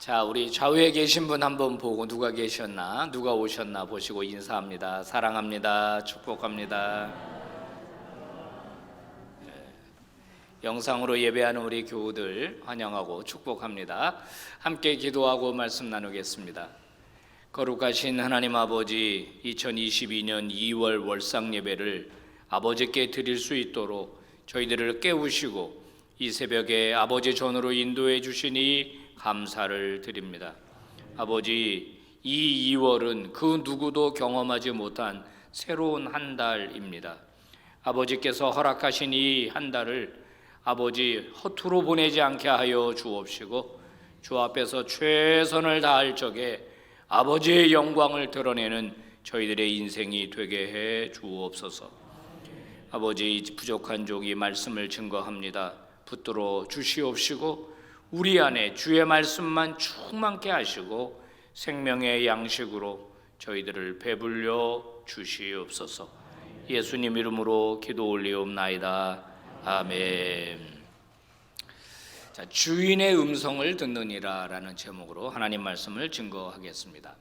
자, 우리 좌우에 계신 분 한번 보고 누가 계셨나, 누가 오셨나 보시고 인사합니다. 사랑합니다. 축복합니다. 영상으로 예배하는 우리 교우들 환영하고 축복합니다. 함께 기도하고 말씀 나누겠습니다. 거룩하신 하나님 아버지, 2022년 2월 월상 예배를 아버지께 드릴 수 있도록 저희들을 깨우시고 이 새벽에 아버지 전으로 인도해 주시니 감사를 드립니다. 아버지, 이 2월은 그 누구도 경험하지 못한 새로운 한 달입니다. 아버지께서 허락하신 이 한 달을 아버지 허투루 보내지 않게 하여 주옵시고 주 앞에서 최선을 다할 적에 아버지의 영광을 드러내는 저희들의 인생이 되게 해 주옵소서. 아버지, 부족한 종이 말씀을 증거합니다. 붙들어 주시옵시고 우리 안에 주의 말씀만 충만케 하시고 생명의 양식으로 저희들을 배불려 주시옵소서. 예수님 이름으로 기도 올리옵나이다. 아멘. 자, 주인의 음성을 듣느니라 라는 제목으로 하나님 말씀을 증거하겠습니다.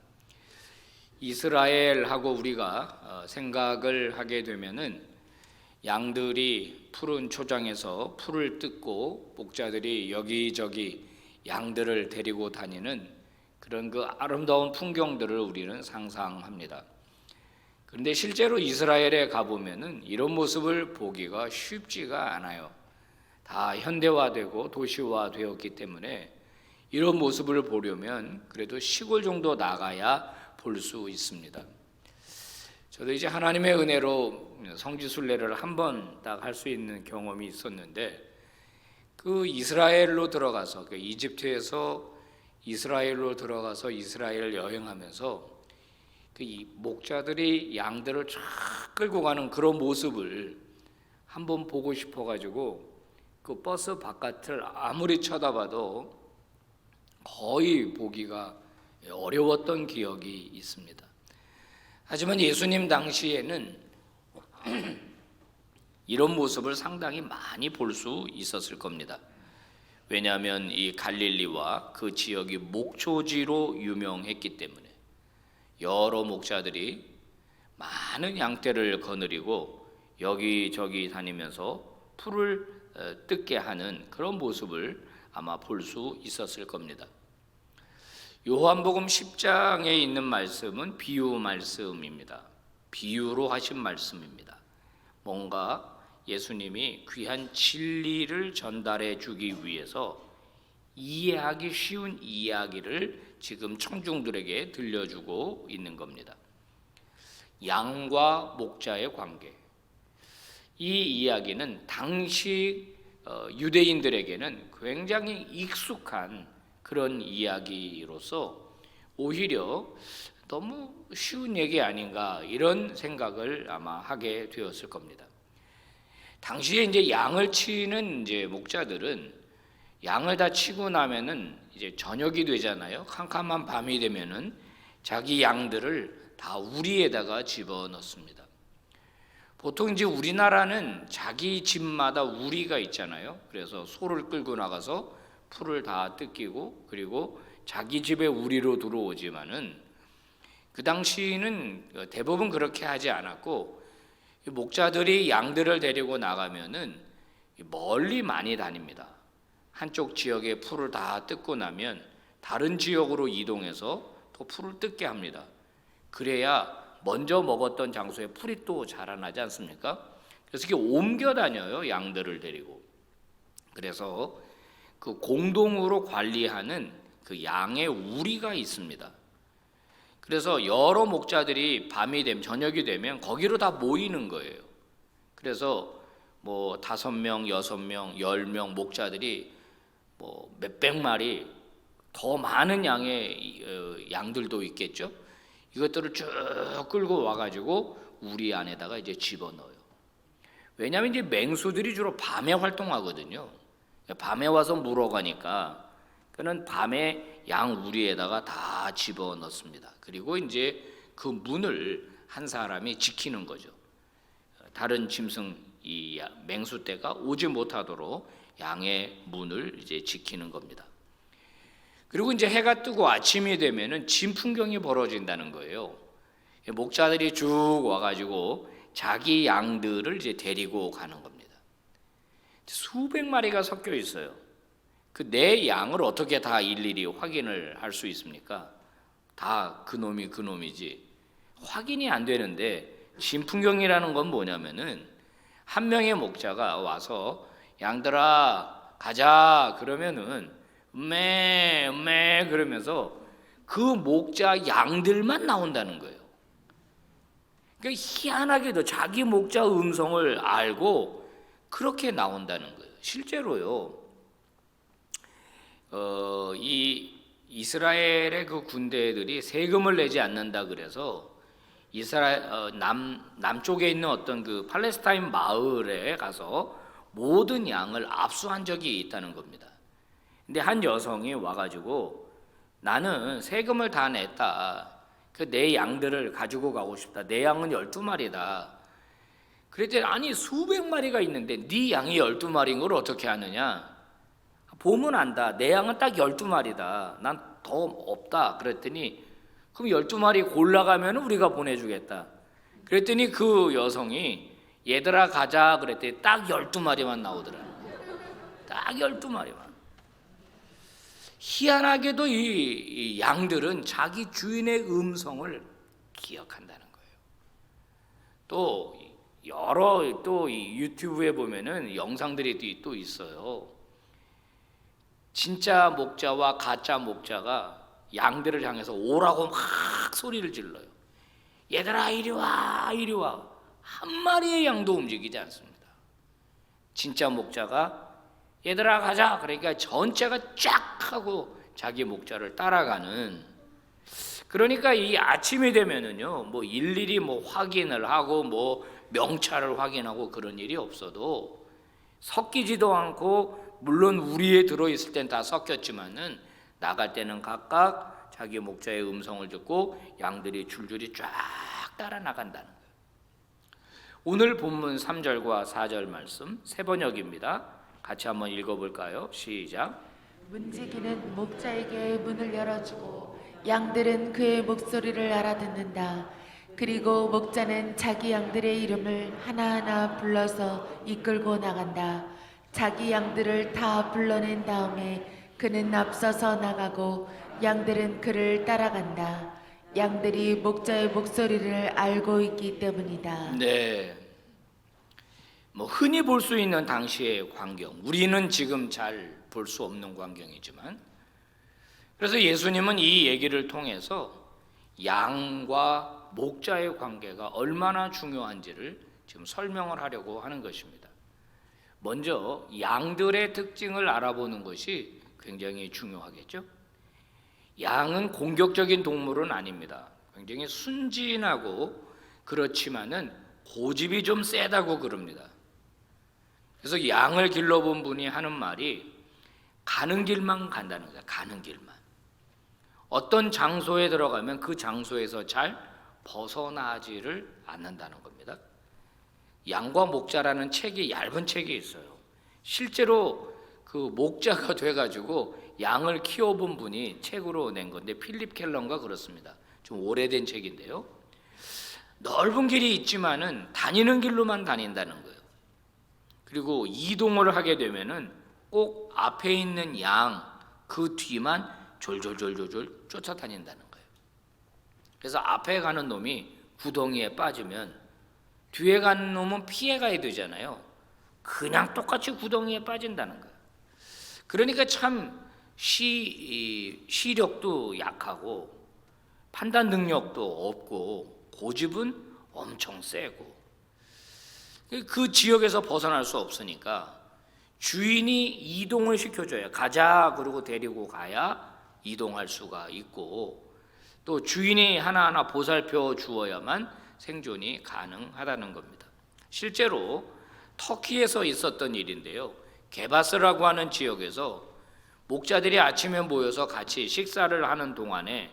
이스라엘하고 우리가 생각을 하게 되면은 양들이 푸른 초장에서 풀을 뜯고 목자들이 여기저기 양들을 데리고 다니는 그런 그 아름다운 풍경들을 우리는 상상합니다. 그런데 실제로 이스라엘에 가보면은 이런 모습을 보기가 쉽지가 않아요. 다 현대화되고 도시화되었기 때문에 이런 모습을 보려면 그래도 시골 정도 나가야 볼 수 있습니다. 저도 이제 하나님의 은혜로 성지순례를 한 번 딱 할 수 있는 경험이 있었는데, 그 이스라엘로 들어가서, 그 이집트에서 이스라엘로 들어가서 이스라엘을 여행하면서 그 목자들이 양들을 쫙 끌고 가는 그런 모습을 한번 보고 싶어가지고 그 버스 바깥을 아무리 쳐다봐도 거의 보기가 어려웠던 기억이 있습니다. 하지만 예수님 당시에는 이런 모습을 상당히 많이 볼 수 있었을 겁니다. 왜냐하면 이 갈릴리와 그 지역이 목초지로 유명했기 때문에 여러 목자들이 많은 양떼를 거느리고 여기저기 다니면서 풀을 뜯게 하는 그런 모습을 아마 볼 수 있었을 겁니다. 요한복음 10장에 있는 말씀은 비유 말씀입니다. 비유로 하신 말씀입니다. 뭔가 예수님이 귀한 진리를 전달해 주기 위해서 이해하기 쉬운 이야기를 지금 청중들에게 들려주고 있는 겁니다. 양과 목자의 관계. 이 이야기는 당시 유대인들에게는 굉장히 익숙한 그런 이야기로서 오히려 너무 쉬운 얘기 아닌가 이런 생각을 아마 하게 되었을 겁니다. 당시에 이제 양을 치는 이제 목자들은 양을 다 치고 나면은 이제 저녁이 되잖아요. 캄캄한 밤이 되면은 자기 양들을 다 우리에다가 집어넣습니다. 보통 이제 우리나라는 자기 집마다 우리가 있잖아요. 그래서 소를 끌고 나가서 풀을 다 뜯기고 그리고 자기 집에 우리로 들어오지만은 그 당시는 대부분 그렇게 하지 않았고 목자들이 양들을 데리고 나가면은 멀리 많이 다닙니다. 한쪽 지역의 풀을 다 뜯고 나면 다른 지역으로 이동해서 또 풀을 뜯게 합니다. 그래야 먼저 먹었던 장소에 풀이 또 자라나지 않습니까? 그래서 이렇게 옮겨 다녀요, 양들을 데리고. 그래서 그 공동으로 관리하는 그 양의 우리가 있습니다. 그래서 여러 목자들이 밤이 되면 저녁이 되면 거기로 다 모이는 거예요. 그래서 뭐 5명, 6명, 10명 목자들이 뭐 몇백 마리 더 많은 양의 양들도 있겠죠. 이것들을 쭉 끌고 와가지고 우리 안에다가 이제 집어넣어요. 왜냐하면 이제 맹수들이 주로 밤에 활동하거든요. 밤에 와서 물어가니까 그는 밤에 양 우리에다가 다 집어넣습니다. 그리고 이제 그 문을 한 사람이 지키는 거죠. 다른 짐승 이 맹수 떼가 오지 못하도록 양의 문을 이제 지키는 겁니다. 그리고 이제 해가 뜨고 아침이 되면은 진풍경이 벌어진다는 거예요. 목자들이 쭉 와가지고 자기 양들을 이제 데리고 가는 겁니다. 수백 마리가 섞여 있어요. 그 내 양을 어떻게 다 일일이 확인을 할 수 있습니까? 다 그놈이 그놈이지 확인이 안 되는데, 진풍경이라는 건 뭐냐면은 한 명의 목자가 와서 양들아 가자 그러면은 음메 그러면서 그 목자 양들만 나온다는 거예요. 그러니까 희한하게도 자기 목자 음성을 알고 그렇게 나온다는 거예요. 실제로요. 이 이스라엘의 그 군대들이 세금을 내지 않는다 그래서 이스라엘 남쪽에 있는 어떤 그 팔레스타인 마을에 가서 모든 양을 압수한 적이 있다는 겁니다. 근데 한 여성이 와가지고 나는 세금을 다 냈다. 그 내 양들을 가지고 가고 싶다. 내 양은 12마리다. 그랬더니 아니 수백 마리가 있는데 네 양이 12마리인 걸 어떻게 아느냐? 보면 안다. 내 양은 딱 12마리다. 난 더 없다. 그랬더니 그럼 12마리 골라가면 우리가 보내주겠다. 그랬더니 그 여성이 얘들아 가자 그랬더니 딱 12마리만 나오더라. 딱 12마리만. 희한하게도 이 양들은 자기 주인의 음성을 기억한다는 거예요. 또 여러 또 이 유튜브에 보면은 영상들이 또 있어요. 진짜 목자와 가짜 목자가 양들을 향해서 오라고 막 소리를 질러요. 얘들아 이리 와 이리 와. 한 마리의 양도 움직이지 않습니다. 진짜 목자가 얘들아 가자 그러니까 전체가 쫙 하고 자기 목자를 따라가는. 그러니까 이 아침이 되면은요 뭐 일일이 뭐 확인을 하고 뭐 명찰을 확인하고 그런 일이 없어도 섞이지도 않고, 물론 우리에 들어있을 땐 다 섞였지만은 나갈 때는 각각 자기 목자의 음성을 듣고 양들이 줄줄이 쫙 따라 나간다는 거예요. 오늘 본문 3절과 4절 말씀 세 번역입니다. 같이 한번 읽어볼까요? 시작. 문지기는 목자에게 문을 열어주고 양들은 그의 목소리를 알아듣는다. 그리고 목자는 자기 양들의 이름을 하나하나 불러서 이끌고 나간다. 자기 양들을 다 불러낸 다음에 그는 앞서서 나가고 양들은 그를 따라간다. 양들이 목자의 목소리를 알고 있기 때문이다. 네. 뭐 흔히 볼 수 있는 당시의 광경, 우리는 지금 잘 볼 수 없는 광경이지만, 그래서 예수님은 이 얘기를 통해서 양과 목자의 관계가 얼마나 중요한지를 지금 설명을 하려고 하는 것입니다. 먼저 양들의 특징을 알아보는 것이 굉장히 중요하겠죠. 양은 공격적인 동물은 아닙니다. 굉장히 순진하고 그렇지만은 고집이 좀 세다고 그럽니다. 그래서 양을 길러본 분이 하는 말이 가는 길만 간다는 거예요. 가는 길만. 어떤 장소에 들어가면 그 장소에서 잘 벗어나지를 않는다는 겁니다. 양과 목자라는 책이, 얇은 책이 있어요. 실제로 그 목자가 돼가지고 양을 키워본 분이 책으로 낸 건데, 필립 켈런가 그렇습니다. 좀 오래된 책인데요. 넓은 길이 있지만은 다니는 길로만 다닌다는 거예요. 그리고 이동을 하게 되면은 꼭 앞에 있는 양 그 뒤만 졸졸졸졸 쫓아다닌다는 거예요. 그래서 앞에 가는 놈이 구덩이에 빠지면 뒤에 가는 놈은 피해가야 되잖아요. 그냥 똑같이 구덩이에 빠진다는 거예요. 그러니까 참 시력도 약하고 판단 능력도 없고 고집은 엄청 세고, 그 지역에서 벗어날 수 없으니까 주인이 이동을 시켜줘야, 가자 그러고 데리고 가야 이동할 수가 있고, 또 주인이 하나하나 보살펴 주어야만 생존이 가능하다는 겁니다. 실제로 터키에서 있었던 일인데요. 게바스라고 하는 지역에서 목자들이 아침에 모여서 같이 식사를 하는 동안에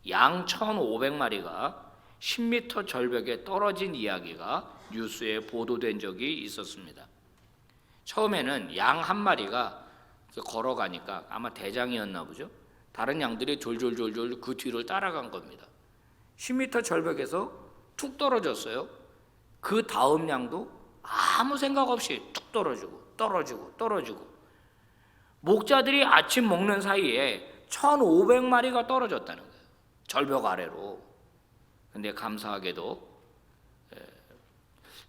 양 1,500마리가 10m 절벽에 떨어진 이야기가 뉴스에 보도된 적이 있었습니다. 처음에는 양 한 마리가 걸어가니까 아마 대장이었나 보죠. 다른 양들이 졸졸졸졸 그 뒤를 따라간 겁니다. 10m 절벽에서 툭 떨어졌어요. 그 다음 양도 아무 생각 없이 툭 떨어지고 목자들이 아침 먹는 사이에 1,500마리가 떨어졌다는 거예요. 절벽 아래로. 근데 감사하게도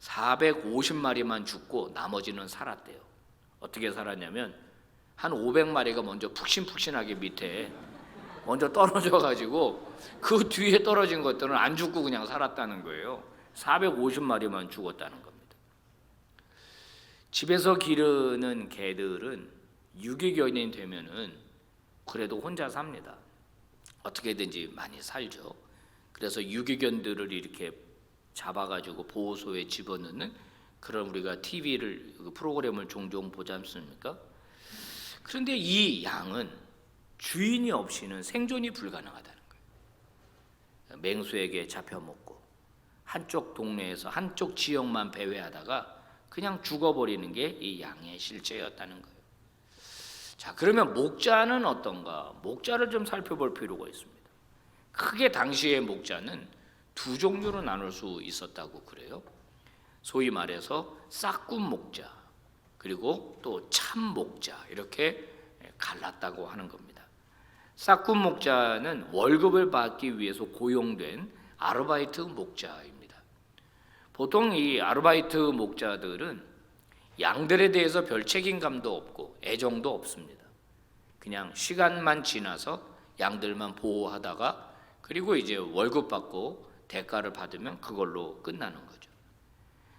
450마리만 죽고 나머지는 살았대요. 어떻게 살았냐면 한 500마리가 먼저 푹신푹신하게 밑에 먼저 떨어져 가지고 그 뒤에 떨어진 것들은 안 죽고 그냥 살았다는 거예요. 450마리만 죽었다는 겁니다. 집에서 기르는 개들은 유기견이 되면은 그래도 혼자 삽니다. 어떻게든지 많이 살죠. 그래서 유기견들을 이렇게 잡아가지고 보호소에 집어넣는 그런 우리가 TV를 프로그램을 종종 보지 않습니까? 그런데 이 양은 주인이 없이는 생존이 불가능하다는 거예요. 맹수에게 잡혀먹고 한쪽 동네에서 한쪽 지역만 배회하다가 그냥 죽어버리는 게 이 양의 실제였다는 거예요. 자, 그러면 목자는 어떤가? 목자를 좀 살펴볼 필요가 있습니다. 크게 당시의 목자는 두 종류로 나눌 수 있었다고 그래요. 소위 말해서 싹군 목자 그리고 또 참 목자 이렇게 갈랐다고 하는 겁니다. 싹군 목자는 월급을 받기 위해서 고용된 아르바이트 목자입니다. 보통 이 아르바이트 목자들은 양들에 대해서 별 책임감도 없고 애정도 없습니다. 그냥 시간만 지나서 양들만 보호하다가 그리고 이제 월급 받고 대가를 받으면 그걸로 끝나는 거죠.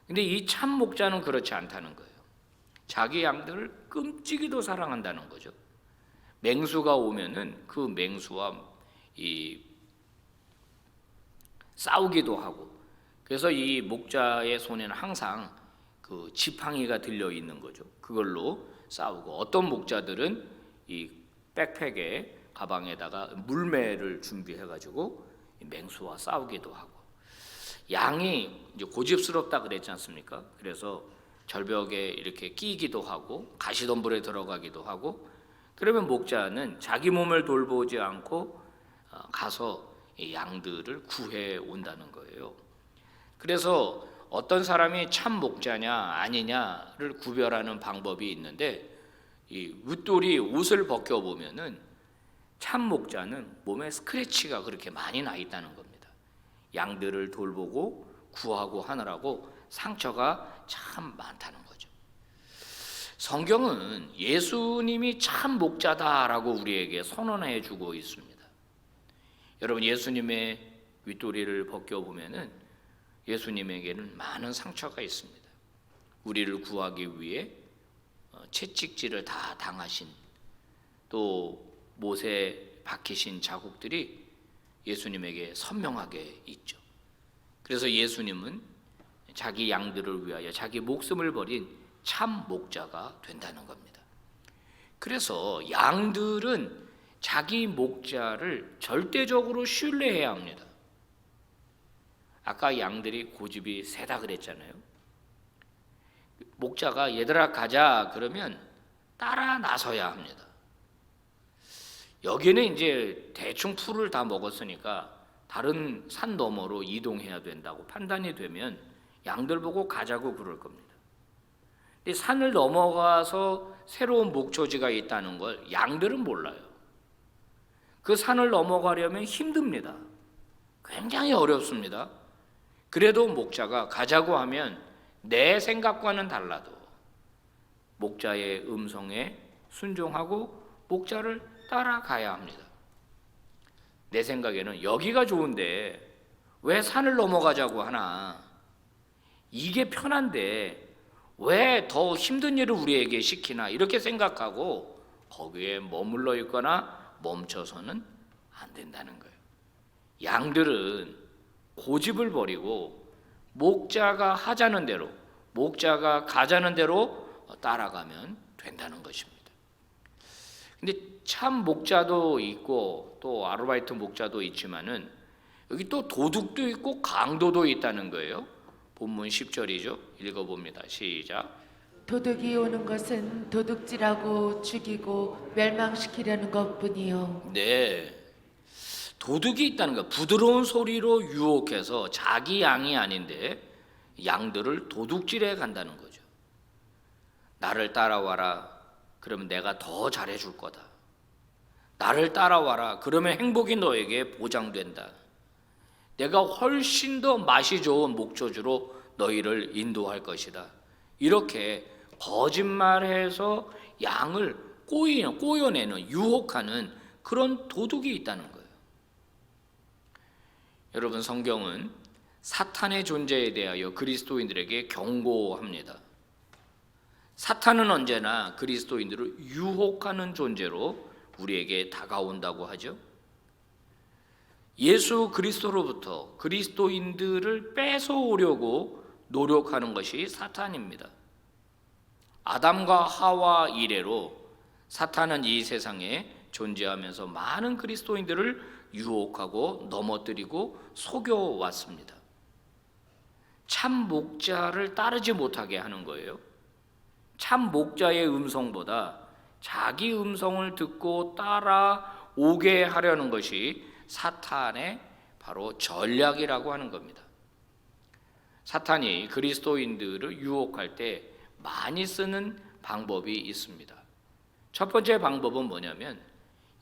근데 이 참 목자는 그렇지 않다는 거예요. 자기 양들을 끔찍이도 사랑한다는 거죠. 맹수가 오면은 그 맹수와 싸우기도 하고, 그래서 이 목자의 손에는 항상 그 지팡이가 들려 있는 거죠. 그걸로 싸우고, 어떤 목자들은 이 백팩에 가방에다가 물매를 준비해 가지고 맹수와 싸우기도 하고, 양이 이제 고집스럽다 그랬지 않습니까? 그래서 절벽에 이렇게 끼기도 하고 가시덤불에 들어가기도 하고, 그러면 목자는 자기 몸을 돌보지 않고 가서 이 양들을 구해 온다는 거예요. 그래서 어떤 사람이 참 목자냐 아니냐를 구별하는 방법이 있는데, 이 윗돌이 옷을 벗겨 보면은 참 목자는 몸에 스크래치가 그렇게 많이 나 있다는 겁니다. 양들을 돌보고 구하고 하느라고 상처가 참 많다는 거죠. 성경은 예수님이 참 목자다라고 우리에게 선언해 주고 있습니다. 여러분, 예수님의 윗도리를 벗겨보면은 예수님에게는 많은 상처가 있습니다. 우리를 구하기 위해 채찍질을 다 당하신, 또 못에 박히신 자국들이 예수님에게 선명하게 있죠. 그래서 예수님은 자기 양들을 위하여 자기 목숨을 버린 참 목자가 된다는 겁니다. 그래서 양들은 자기 목자를 절대적으로 신뢰해야 합니다. 아까 양들이 고집이 세다 그랬잖아요. 목자가 얘들아 가자 그러면 따라 나서야 합니다. 여기는 이제 대충 풀을 다 먹었으니까 다른 산 너머로 이동해야 된다고 판단이 되면 양들 보고 가자고 그럴 겁니다. 근데 산을 넘어가서 새로운 목초지가 있다는 걸 양들은 몰라요. 그 산을 넘어가려면 힘듭니다. 굉장히 어렵습니다. 그래도 목자가 가자고 하면 내 생각과는 달라도 목자의 음성에 순종하고 목자를 따라가야 합니다. 내 생각에는 여기가 좋은데 왜 산을 넘어가자고 하나? 이게 편한데 왜 더 힘든 일을 우리에게 시키나? 이렇게 생각하고 거기에 머물러 있거나 멈춰서는 안 된다는 거예요. 양들은 고집을 버리고 목자가 하자는 대로, 목자가 가자는 대로 따라가면 된다는 것입니다. 근데 참 목자도 있고 또 아르바이트 목자도 있지만은 여기 또 도둑도 있고 강도도 있다는 거예요. 본문 10절이죠. 읽어봅니다. 시작. 도둑이 오는 것은 도둑질하고 죽이고 멸망시키려는 것뿐이요. 네, 도둑이 있다는 거. 부드러운 소리로 유혹해서 자기 양이 아닌데 양들을 도둑질해 간다는 거죠. 나를 따라와라. 그러면 내가 더 잘해줄 거다. 나를 따라와라. 그러면 행복이 너에게 보장된다. 내가 훨씬 더 맛이 좋은 목조주로 너희를 인도할 것이다. 이렇게 거짓말해서 양을 꼬여내는, 유혹하는 그런 도둑이 있다는 거예요. 여러분, 성경은 사탄의 존재에 대하여 그리스도인들에게 경고합니다. 사탄은 언제나 그리스도인들을 유혹하는 존재로 우리에게 다가온다고 하죠. 예수 그리스도로부터 그리스도인들을 뺏어오려고 노력하는 것이 사탄입니다. 아담과 하와 이래로 사탄은 이 세상에 존재하면서 많은 그리스도인들을 유혹하고 넘어뜨리고 속여왔습니다. 참 목자를 따르지 못하게 하는 거예요. 참 목자의 음성보다 자기 음성을 듣고 따라오게 하려는 것이 사탄의 바로 전략이라고 하는 겁니다. 사탄이 그리스도인들을 유혹할 때 많이 쓰는 방법이 있습니다. 첫 번째 방법은 뭐냐면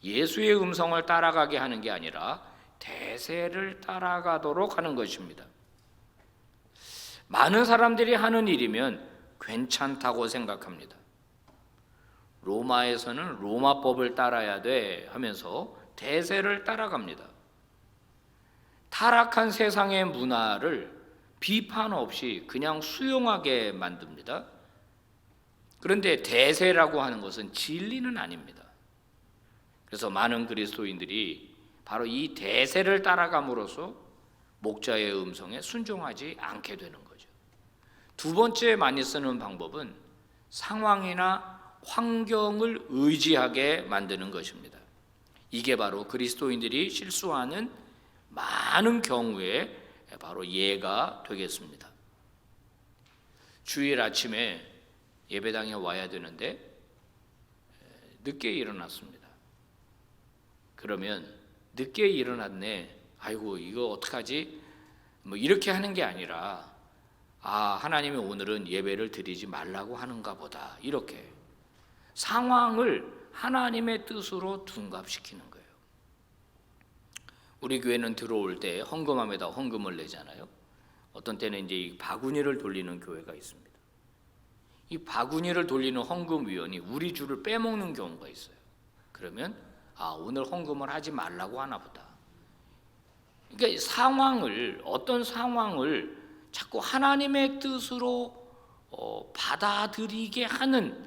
예수의 음성을 따라가게 하는 게 아니라 대세를 따라가도록 하는 것입니다. 많은 사람들이 하는 일이면 괜찮다고 생각합니다. 로마에서는 로마법을 따라야 돼 하면서 대세를 따라갑니다. 타락한 세상의 문화를 비판 없이 그냥 수용하게 만듭니다. 그런데 대세라고 하는 것은 진리는 아닙니다. 그래서 많은 그리스도인들이 바로 이 대세를 따라감으로써 목자의 음성에 순종하지 않게 되는 거죠. 두 번째 많이 쓰는 방법은 상황이나 환경을 의지하게 만드는 것입니다. 이게 바로 그리스도인들이 실수하는 많은 경우에 바로 예가 되겠습니다. 주일 아침에 예배당에 와야 되는데 늦게 일어났습니다. 그러면 늦게 일어났네. 아이고 이거 어떡하지? 뭐 이렇게 하는 게 아니라 하나님이 오늘은 예배를 드리지 말라고 하는가 보다. 이렇게 상황을 하나님의 뜻으로 둔갑시키는 거예요. 우리 교회는 들어올 때 헌금함에다 헌금을 내잖아요. 어떤 때는 이제 이 바구니를 돌리는 교회가 있습니다. 이 바구니를 돌리는 헌금위원이 우리 주를 빼먹는 경우가 있어요. 그러면 오늘 헌금을 하지 말라고 하나 보다. 그러니까 어떤 상황을 자꾸 하나님의 뜻으로 받아들이게 하는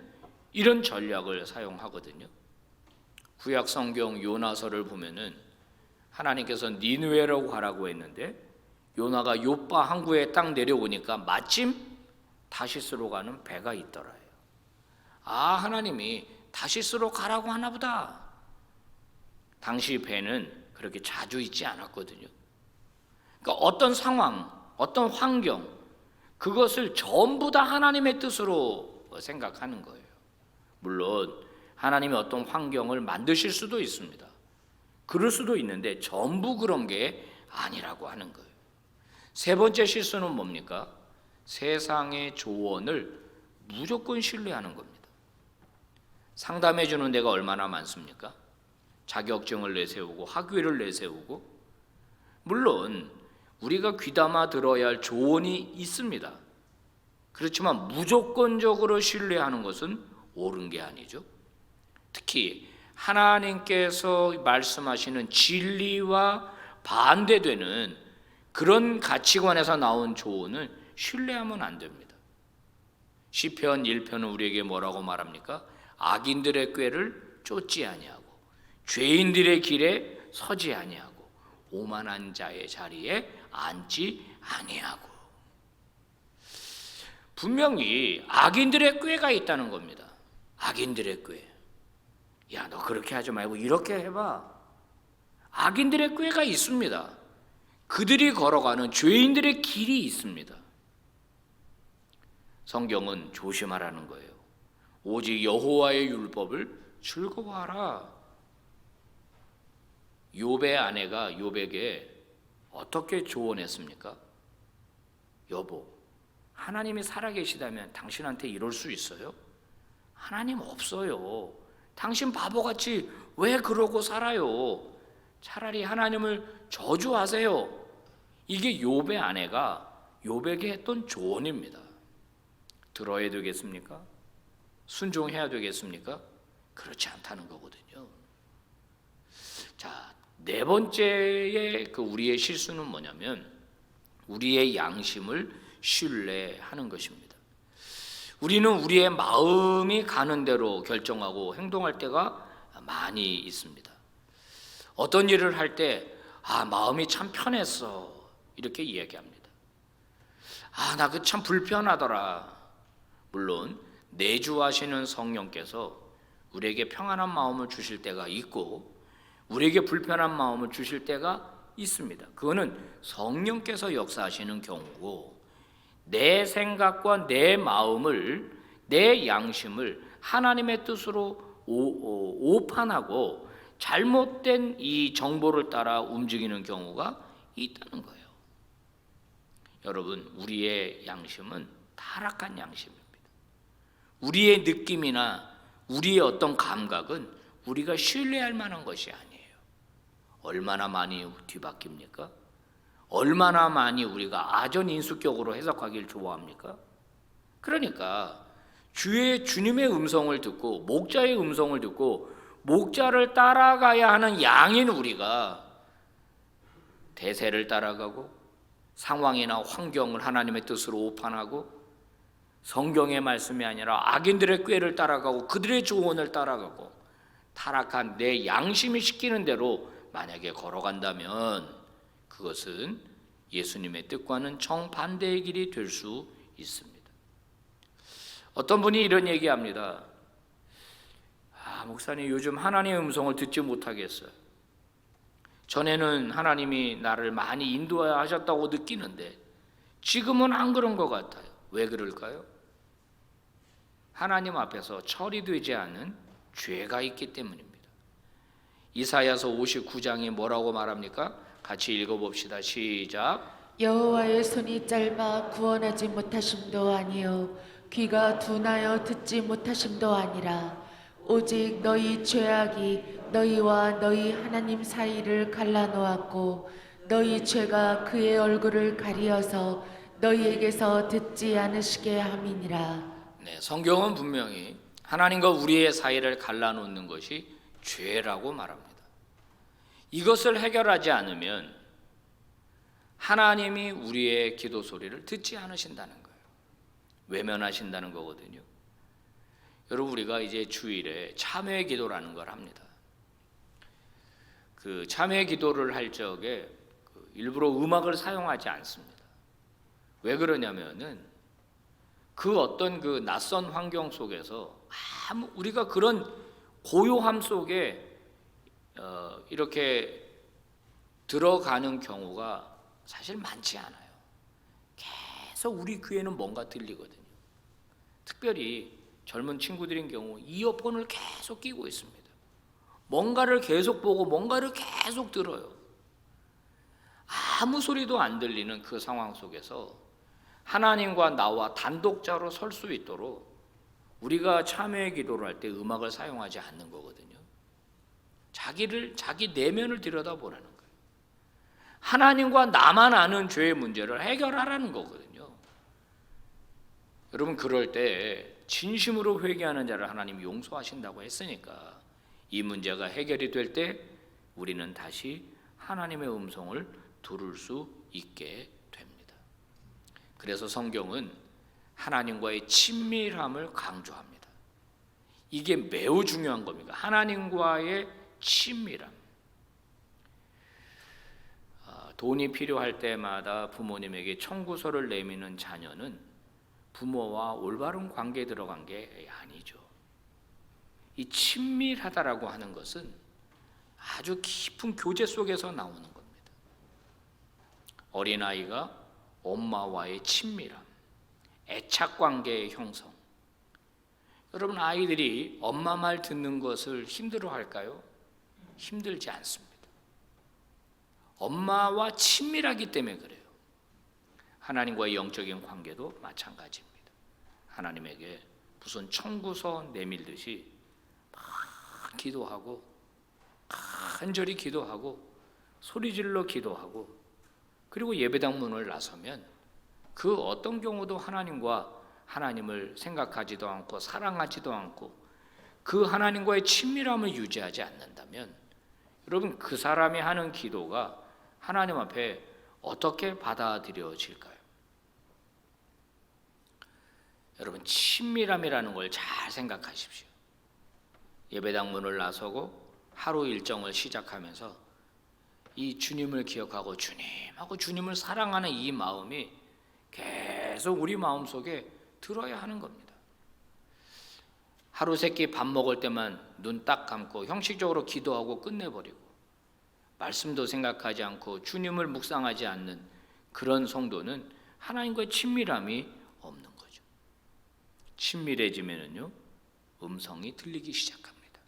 이런 전략을 사용하거든요. 구약 성경 요나서를 보면은 하나님께서 니느웨로 가라고 했는데 요나가 요빠 항구에 딱 내려오니까 마침 다시스로 가는 배가 있더라요. 하나님이 다시스로 가라고 하나 보다. 당시 배는 그렇게 자주 있지 않았거든요. 그러니까 어떤 상황, 어떤 환경, 그것을 전부 다 하나님의 뜻으로 생각하는 거예요. 물론 하나님이 어떤 환경을 만드실 수도 있습니다. 그럴 수도 있는데 전부 그런 게 아니라고 하는 거예요. 세 번째 실수는 뭡니까? 세상의 조언을 무조건 신뢰하는 겁니다. 상담해 주는 데가 얼마나 많습니까? 자격증을 내세우고 학위를 내세우고, 물론 우리가 귀담아 들어야 할 조언이 있습니다. 그렇지만 무조건적으로 신뢰하는 것은 옳은 게 아니죠. 특히 하나님께서 말씀하시는 진리와 반대되는 그런 가치관에서 나온 조언은 신뢰하면 안 됩니다. 시편 1편은 우리에게 뭐라고 말합니까? 악인들의 꾀를 쫓지 아니하고 죄인들의 길에 서지 아니하고 오만한 자의 자리에 앉지 아니하고. 분명히 악인들의 꾀가 있다는 겁니다. 악인들의 꾀. 야, 너 그렇게 하지 말고 이렇게 해봐. 악인들의 꾀가 있습니다. 그들이 걸어가는 죄인들의 길이 있습니다. 성경은 조심하라는 거예요. 오직 여호와의 율법을 즐거워하라. 욥의 아내가 욥에게 어떻게 조언했습니까? 여보, 하나님이 살아계시다면 당신한테 이럴 수 있어요? 하나님 없어요. 당신 바보같이 왜 그러고 살아요? 차라리 하나님을 저주하세요. 이게 욥의 아내가 욥에게 했던 조언입니다. 들어야 되겠습니까? 순종해야 되겠습니까? 그렇지 않다는 거거든요. 자, 네 번째의 우리의 실수는 뭐냐면 우리의 양심을 신뢰하는 것입니다. 우리는 우리의 마음이 가는 대로 결정하고 행동할 때가 많이 있습니다. 어떤 일을 할 때 마음이 참 편했어 이렇게 이야기합니다. 나 그 참 불편하더라. 물론 내주하시는 성령께서 우리에게 평안한 마음을 주실 때가 있고 우리에게 불편한 마음을 주실 때가 있습니다. 그거는 성령께서 역사하시는 경우고 내 생각과 내 마음을 내 양심을 하나님의 뜻으로 오판하고 잘못된 이 정보를 따라 움직이는 경우가 있다는 거예요. 여러분, 우리의 양심은 타락한 양심입니다. 우리의 느낌이나 우리의 어떤 감각은 우리가 신뢰할 만한 것이 아니에요. 얼마나 많이 뒤바뀝니까? 얼마나 많이 우리가 아전인수격으로 해석하기를 좋아합니까? 그러니까 주님의 음성을 듣고 목자의 음성을 듣고 목자를 따라가야 하는 양인 우리가 대세를 따라가고 상황이나 환경을 하나님의 뜻으로 오판하고 성경의 말씀이 아니라 악인들의 꾀를 따라가고 그들의 조언을 따라가고 타락한 내 양심이 시키는 대로 만약에 걸어간다면 그것은 예수님의 뜻과는 정반대의 길이 될 수 있습니다. 어떤 분이 이런 얘기합니다. 목사님, 요즘 하나님의 음성을 듣지 못하겠어요. 전에는 하나님이 나를 많이 인도하셨다고 느끼는데 지금은 안 그런 것 같아요. 왜 그럴까요? 하나님 앞에서 처리되지 않은 죄가 있기 때문입니다. 이사야서 59장이 뭐라고 말합니까? 같이 읽어봅시다. 시작. 여호와의 손이 짧아 구원하지 못하심도 아니요 귀가 둔하여 듣지 못하심도 아니라 오직 너희 죄악이 너희와 너희 하나님 사이를 갈라놓았고 너희 죄가 그의 얼굴을 가리어서 너희에게서 듣지 않으시게 함이니라. 네, 성경은 분명히 하나님과 우리의 사이를 갈라놓는 것이 죄라고 말합니다. 이것을 해결하지 않으면 하나님이 우리의 기도 소리를 듣지 않으신다는 거예요. 외면하신다는 거거든요. 여러분, 우리가 이제 주일에 참회 기도라는 걸 합니다. 그 참회 기도를 할 적에 일부러 음악을 사용하지 않습니다. 왜 그러냐면은 그 어떤 그 낯선 환경 속에서 우리가 그런 고요함 속에 이렇게 들어가는 경우가 사실 많지 않아요. 계속 우리 귀에는 뭔가 들리거든요. 특별히 젊은 친구들인 경우 이어폰을 계속 끼고 있습니다. 뭔가를 계속 보고 뭔가를 계속 들어요. 아무 소리도 안 들리는 그 상황 속에서 하나님과 나와 단독자로 설 수 있도록 우리가 참회의 기도를 할 때 음악을 사용하지 않는 거거든요. 자기 내면을 들여다보라는 거예요. 하나님과 나만 아는 죄의 문제를 해결하라는 거거든요. 여러분, 그럴 때 진심으로 회개하는 자를 하나님이 용서하신다고 했으니까 이 문제가 해결이 될 때 우리는 다시 하나님의 음성을 들을 수 있게 됩니다. 그래서 성경은 하나님과의 친밀함을 강조합니다. 이게 매우 중요한 겁니다. 하나님과의 친밀함. 돈이 필요할 때마다 부모님에게 청구서를 내미는 자녀는 부모와 올바른 관계에 들어간 게 아니죠. 이 친밀하다라고 하는 것은 아주 깊은 교제 속에서 나오는 겁니다. 어린아이가 엄마와의 친밀함, 애착 관계의 형성. 여러분, 아이들이 엄마 말 듣는 것을 힘들어할까요? 힘들지 않습니다. 엄마와 친밀하기 때문에 그래요. 하나님과의 영적인 관계도 마찬가지입니다. 하나님에게 무슨 청구서 내밀듯이 막 기도하고 간절히 기도하고 소리질러 기도하고, 그리고 예배당 문을 나서면 그 어떤 경우도 하나님을 생각하지도 않고 사랑하지도 않고 그 하나님과의 친밀함을 유지하지 않는다면, 여러분, 그 사람이 하는 기도가 하나님 앞에 어떻게 받아들여질까요? 여러분, 친밀함이라는 걸 잘 생각하십시오. 예배당 문을 나서고 하루 일정을 시작하면서 이 주님을 기억하고 주님하고 주님을 사랑하는 이 마음이 계속 우리 마음속에 들어야 하는 겁니다. 하루 세끼 밥 먹을 때만 눈 딱 감고 형식적으로 기도하고 끝내버리고 말씀도 생각하지 않고 주님을 묵상하지 않는 그런 성도는 하나님과의 친밀함이 없는 거죠. 친밀해지면요, 음성이 들리기 시작합니다.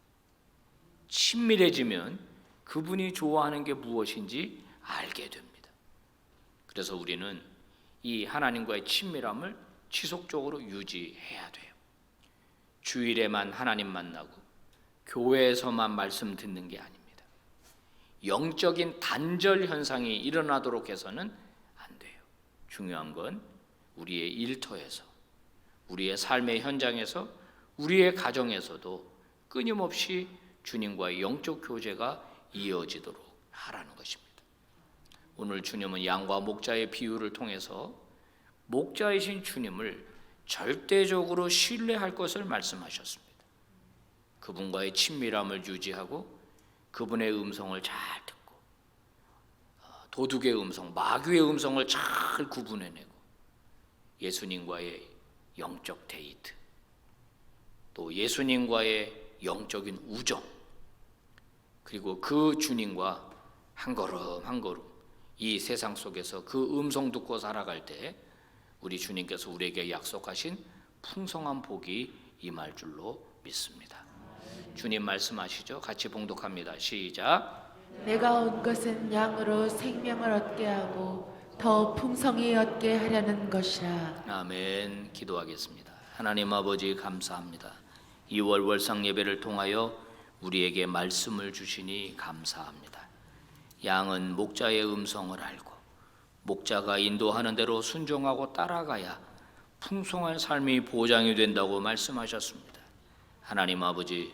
친밀해지면 그분이 좋아하는 게 무엇인지 알게 됩니다. 그래서 우리는 이 하나님과의 친밀함을 지속적으로 유지해야 돼요. 주일에만 하나님 만나고 교회에서만 말씀 듣는 게 아닙니다. 영적인 단절 현상이 일어나도록 해서는 안 돼요. 중요한 건 우리의 일터에서, 우리의 삶의 현장에서, 우리의 가정에서도 끊임없이 주님과의 영적 교제가 이어지도록 하라는 것입니다. 오늘 주님은 양과 목자의 비유를 통해서 목자이신 주님을 절대적으로 신뢰할 것을 말씀하셨습니다. 그분과의 친밀함을 유지하고 그분의 음성을 잘 듣고 도둑의 음성, 마귀의 음성을 잘 구분해내고 예수님과의 영적 데이트, 또 예수님과의 영적인 우정, 그리고 그 주님과 한 걸음 한 걸음 이 세상 속에서 그 음성 듣고 살아갈 때 우리 주님께서 우리에게 약속하신 풍성한 복이 임할 줄로 믿습니다. 주님 말씀하시죠. 같이 봉독합니다. 시작. 내가 온 것은 양으로 생명을 얻게 하고 더 풍성히 얻게 하려는 것이라. 아멘. 기도하겠습니다. 하나님 아버지, 감사합니다. 2월 월상 예배를 통하여 우리에게 말씀을 주시니 감사합니다. 양은 목자의 음성을 알고 목자가 인도하는 대로 순종하고 따라가야 풍성한 삶이 보장이 된다고 말씀하셨습니다. 하나님 아버지,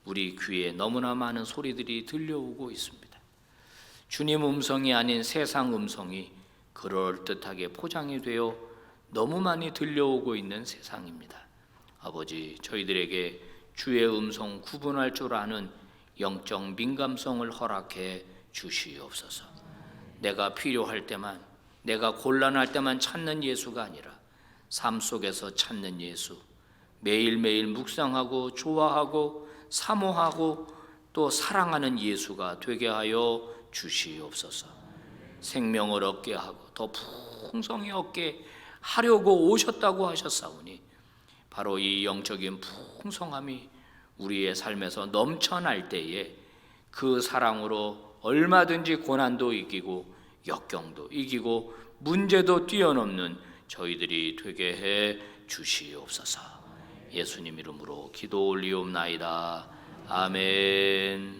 우리 귀에 너무나 많은 소리들이 들려오고 있습니다. 주님 음성이 아닌 세상 음성이 그럴듯하게 포장이 되어 너무 많이 들려오고 있는 세상입니다. 아버지, 저희들에게 주의 음성 구분할 줄 아는 영적 민감성을 허락해 주시옵소서. 내가 필요할 때만, 내가 곤란할 때만 찾는 예수가 아니라 삶 속에서 찾는 예수, 매일매일 묵상하고 좋아하고 사모하고 또 사랑하는 예수가 되게 하여 주시옵소서. 생명을 얻게 하고 더 풍성히 얻게 하려고 오셨다고 하셨사오니 바로 이 영적인 풍성함이 우리의 삶에서 넘쳐날 때에 그 사랑으로 얼마든지 고난도 이기고 역경도 이기고 문제도 뛰어넘는 저희들이 되게 해 주시옵소서. 예수님 이름으로 기도 올리옵나이다. 아멘.